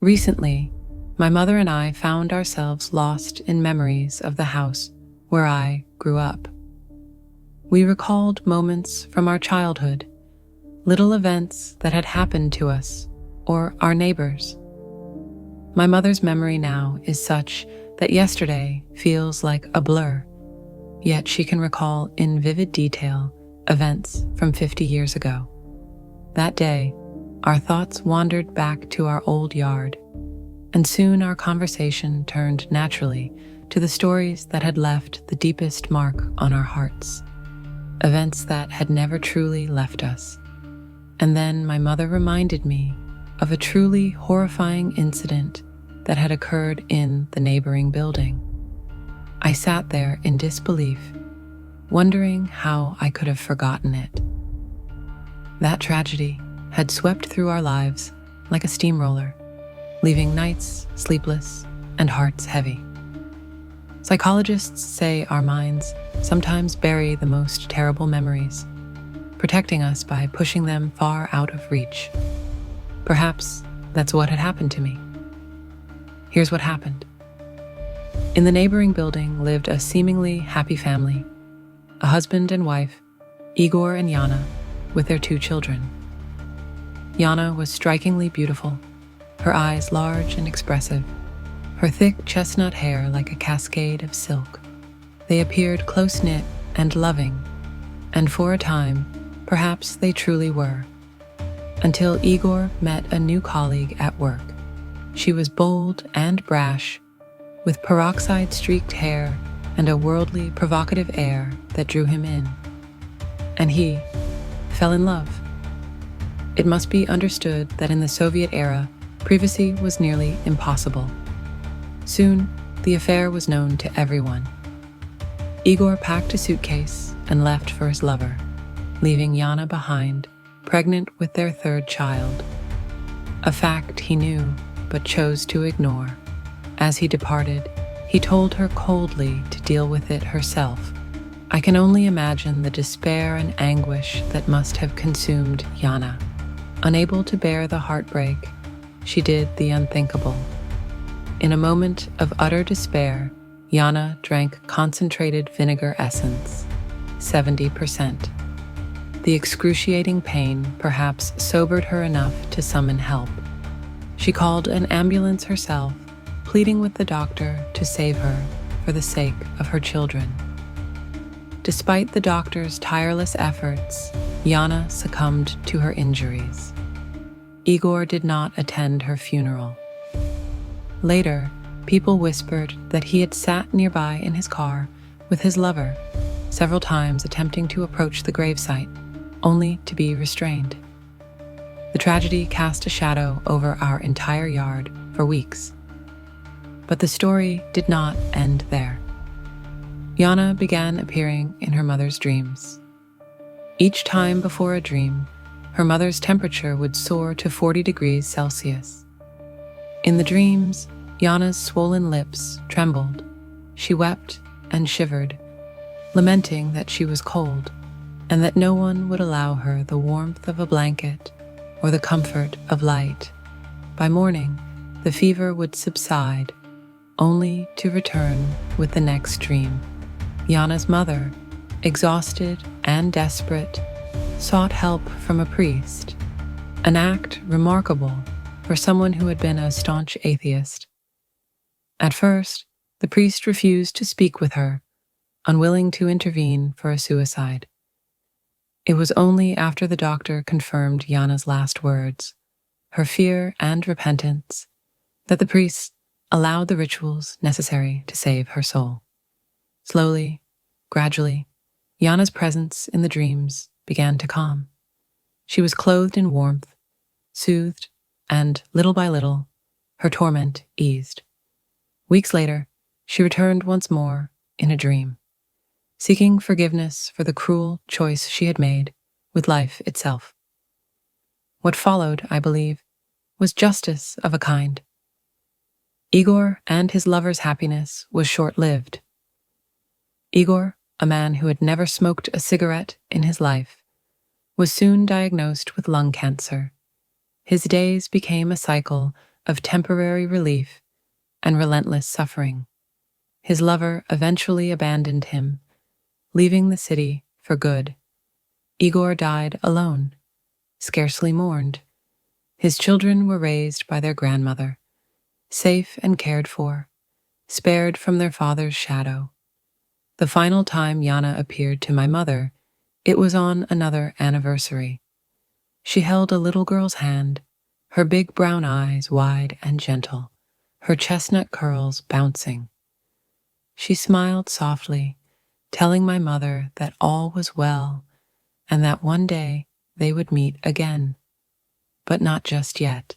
Recently, my mother and I found ourselves lost in memories of the house where I grew up. We recalled moments from our childhood, little events that had happened to us or our neighbors. My mother's memory now is such that yesterday feels like a blur, yet she can recall in vivid detail events from 50 years ago. That day, our thoughts wandered back to our old yard, and soon our conversation turned naturally to the stories that had left the deepest mark on our hearts, events that had never truly left us. And then my mother reminded me of a truly horrifying incident that had occurred in the neighboring building. I sat there in disbelief, wondering how I could have forgotten it. That tragedy had swept through our lives like a steamroller, leaving nights sleepless and hearts heavy. Psychologists say our minds sometimes bury the most terrible memories, protecting us by pushing them far out of reach. Perhaps that's what had happened to me. Here's what happened. In the neighboring building lived a seemingly happy family, a husband and wife, Igor and Yana, with their 2 children. Yana was strikingly beautiful, her eyes large and expressive, her thick chestnut hair like a cascade of silk. They appeared close-knit and loving, and for a time, perhaps they truly were. Until Igor met a new colleague at work. She was bold and brash, with peroxide-streaked hair and a worldly, provocative air that drew him in. And he fell in love. It must be understood that in the Soviet era, privacy was nearly impossible. Soon, the affair was known to everyone. Igor packed a suitcase and left for his lover, leaving Yana behind, pregnant with their 3rd child. A fact he knew but chose to ignore. As he departed, he told her coldly to deal with it herself. I can only imagine the despair and anguish that must have consumed Yana. Unable to bear the heartbreak, she did the unthinkable. In a moment of utter despair, Yana drank concentrated vinegar essence, 70%. The excruciating pain perhaps sobered her enough to summon help. She called an ambulance herself, pleading with the doctor to save her for the sake of her children. Despite the doctor's tireless efforts, Yana succumbed to her injuries. Igor did not attend her funeral. Later, people whispered that he had sat nearby in his car with his lover, several times attempting to approach the gravesite, only to be restrained. The tragedy cast a shadow over our entire yard for weeks. But the story did not end there. Yana began appearing in her mother's dreams. Each time before a dream, her mother's temperature would soar to 40 degrees Celsius. In the dreams, Yana's swollen lips trembled. She wept and shivered, lamenting that she was cold and that no one would allow her the warmth of a blanket or the comfort of light. By morning, the fever would subside, only to return with the next dream. Yana's mother, exhausted and desperate, sought help from a priest, an act remarkable for someone who had been a staunch atheist. At first, the priest refused to speak with her, unwilling to intervene for a suicide. It was only after the doctor confirmed Yana's last words, her fear and repentance, that the priest allowed the rituals necessary to save her soul. Slowly, gradually, Yana's presence in the dreams began to calm. She was clothed in warmth, soothed, and little by little, her torment eased. Weeks later, she returned once more in a dream, seeking forgiveness for the cruel choice she had made with life itself. What followed, I believe, was justice of a kind. Igor and his lover's happiness was short-lived. Igor, a man who had never smoked a cigarette in his life, was soon diagnosed with lung cancer. His days became a cycle of temporary relief and relentless suffering. His lover eventually abandoned him, leaving the city for good. Igor died alone, scarcely mourned. His children were raised by their grandmother, safe and cared for, spared from their father's shadow. The final time Yana appeared to my mother, it was on another anniversary. She held a little girl's hand, her big brown eyes wide and gentle, her chestnut curls bouncing. She smiled softly, telling my mother that all was well and that one day they would meet again. But not just yet.